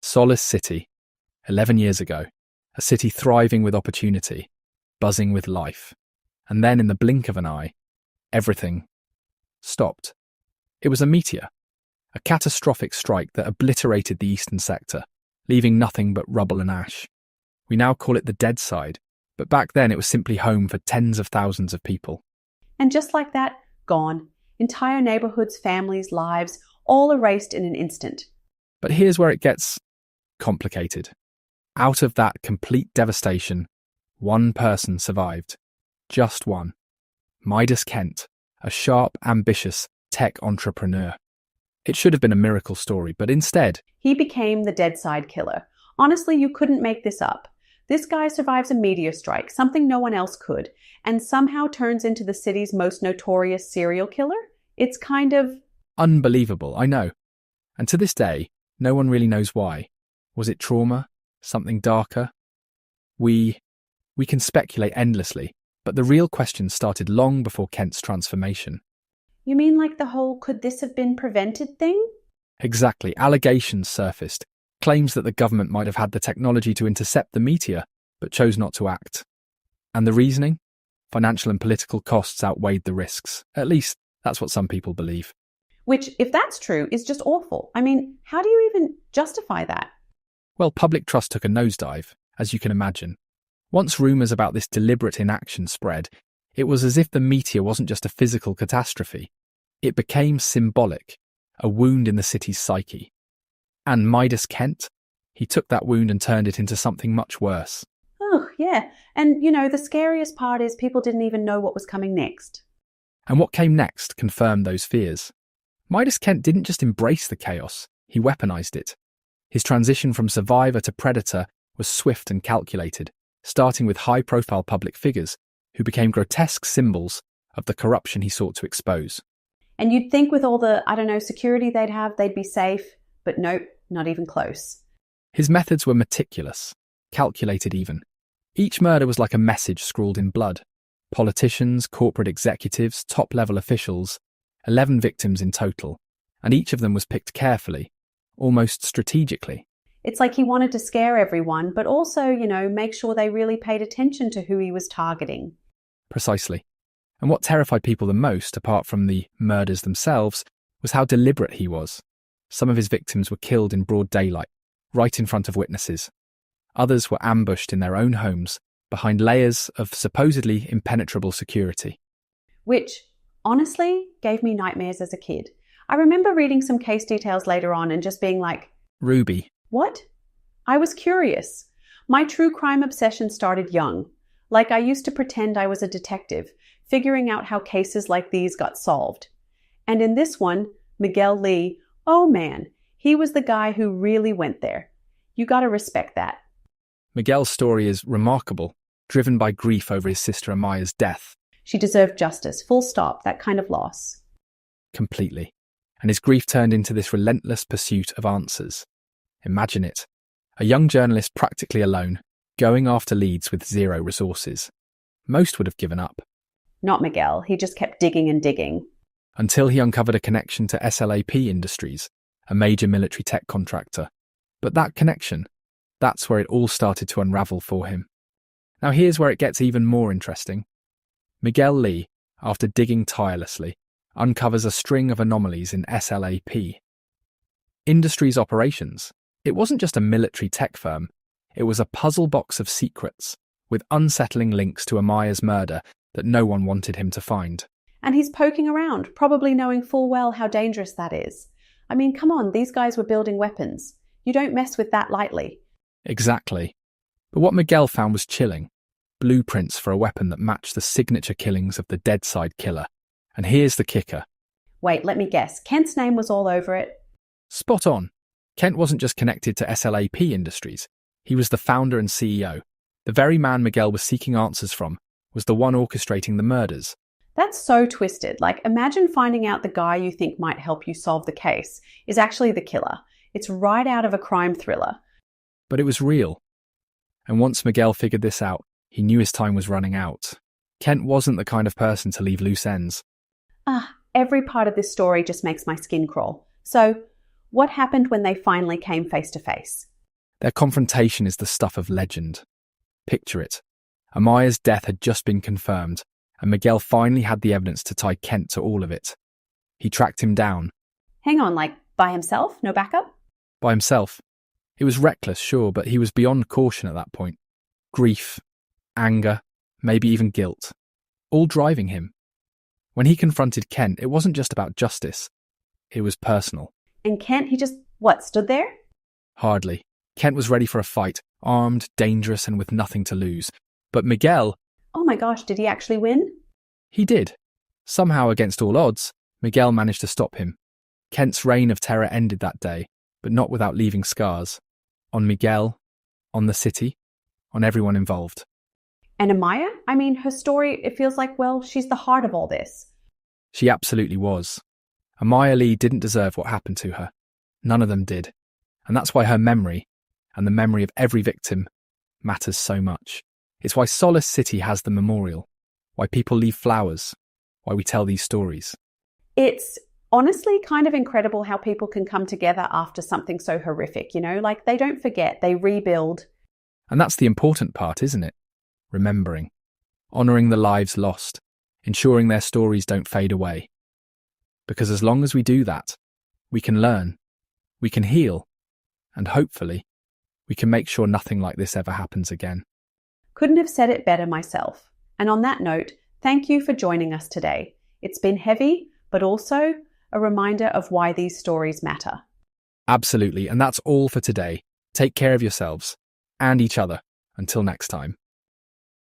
Solace City, 11 years ago, a city thriving with opportunity, buzzing with life. And then in the blink of an eye, everything stopped. It was a meteor, a catastrophic strike that obliterated the eastern sector, leaving nothing but rubble and ash. We now call it the Dead Side, but back then it was simply home for tens of thousands of people. And just like that, gone. Entire neighborhoods, families, lives, all erased in an instant. But here's where it gets complicated. Out of that complete devastation, one person survived. Just one. Midas Kent, a sharp, ambitious tech entrepreneur. It should have been a miracle story, but instead, He became the Dead Side Killer. Honestly, you couldn't make this up. This guy survives a meteor strike, something no one else could, and somehow turns into the city's most notorious serial killer? It's kind of unbelievable, I know. And to this day, no one really knows why. Was it trauma? Something darker? We can speculate endlessly, but the real question started long before Kent's transformation. You mean like the whole could this have been prevented thing? Exactly. Allegations surfaced, claims that the government might have had the technology to intercept the meteor, but chose not to act. And the reasoning? Financial and political costs outweighed the risks. At least, that's what some people believe. Which, if that's true, is just awful. I mean, how do you even justify that? Well, public trust took a nosedive, as you can imagine. Once rumours about this deliberate inaction spread, it was as if the meteor wasn't just a physical catastrophe. It became symbolic, a wound in the city's psyche. And Midas Kent? He took that wound and turned it into something much worse. Oh, yeah. And, the scariest part is people didn't even know what was coming next. And what came next confirmed those fears. Midas Kent didn't just embrace the chaos, he weaponized it. His transition from survivor to predator was swift and calculated, starting with high-profile public figures who became grotesque symbols of the corruption he sought to expose. And you'd think with all the, security they'd have, they'd be safe. But nope, not even close. His methods were meticulous, calculated even. Each murder was like a message scrawled in blood. Politicians, corporate executives, top-level officials, 11 victims in total, and each of them was picked carefully, almost strategically. It's like he wanted to scare everyone, but also, make sure they really paid attention to who he was targeting. Precisely. And what terrified people the most, apart from the murders themselves, was how deliberate he was. Some of his victims were killed in broad daylight, right in front of witnesses. Others were ambushed in their own homes, behind layers of supposedly impenetrable security. Which, honestly, gave me nightmares as a kid. I remember reading some case details later on and just being like, Ruby. What? I was curious. My true crime obsession started young. Like I used to pretend I was a detective, figuring out how cases like these got solved. And in this one, Miguel Lee, oh man, he was the guy who really went there. You gotta respect that. Miguel's story is remarkable, driven by grief over his sister Amaya's death. She deserved justice, full stop, that kind of loss. Completely. And his grief turned into this relentless pursuit of answers. Imagine it. A young journalist practically alone, going after leads with zero resources. Most would have given up. Not Miguel, he just kept digging and digging. Until he uncovered a connection to SLAP Industries, a major military tech contractor. But that connection, that's where it all started to unravel for him. Now here's where it gets even more interesting. Miguel Lee, after digging tirelessly, uncovers a string of anomalies in SLAP. Industries operations. It wasn't just a military tech firm, it was a puzzle box of secrets, with unsettling links to Amaya's murder that no one wanted him to find. And he's poking around, probably knowing full well how dangerous that is. I mean, come on, these guys were building weapons. You don't mess with that lightly. Exactly. But what Miguel found was chilling. Blueprints for a weapon that matched the signature killings of the Dead Side Killer. And here's the kicker. Wait, let me guess. Kent's name was all over it? Spot on. Kent wasn't just connected to SLAP Industries. He was the founder and CEO. The very man Miguel was seeking answers from was the one orchestrating the murders. That's so twisted. Like, imagine finding out the guy you think might help you solve the case is actually the killer. It's right out of a crime thriller. But it was real. And once Miguel figured this out, he knew his time was running out. Kent wasn't the kind of person to leave loose ends. Every part of this story just makes my skin crawl. So, what happened when they finally came face to face? Their confrontation is the stuff of legend. Picture it. Amaya's death had just been confirmed, and Miguel finally had the evidence to tie Kent to all of it. He tracked him down. Hang on, like by himself? No backup? By himself. It was reckless, sure, but he was beyond caution at that point. Grief, anger, maybe even guilt. All driving him. When he confronted Kent, it wasn't just about justice. It was personal. And Kent, he just, stood there? Hardly. Kent was ready for a fight, armed, dangerous, and with nothing to lose. But Miguel... Oh my gosh, did he actually win? He did. Somehow, against all odds, Miguel managed to stop him. Kent's reign of terror ended that day, but not without leaving scars. On Miguel, on the city, on everyone involved. And Amaya? I mean, her story, it feels like, she's the heart of all this. She absolutely was. Amaya Lee didn't deserve what happened to her. None of them did. And that's why her memory, and the memory of every victim, matters so much. It's why Solace City has the memorial, why people leave flowers, why we tell these stories. It's honestly kind of incredible how people can come together after something so horrific, like they don't forget, they rebuild. And that's the important part, isn't it? Remembering, honouring the lives lost, ensuring their stories don't fade away. Because as long as we do that, we can learn, we can heal, and hopefully, we can make sure nothing like this ever happens again. Couldn't have said it better myself. And on that note, thank you for joining us today. It's been heavy, but also a reminder of why these stories matter. Absolutely, and that's all for today. Take care of yourselves and each other. Until next time.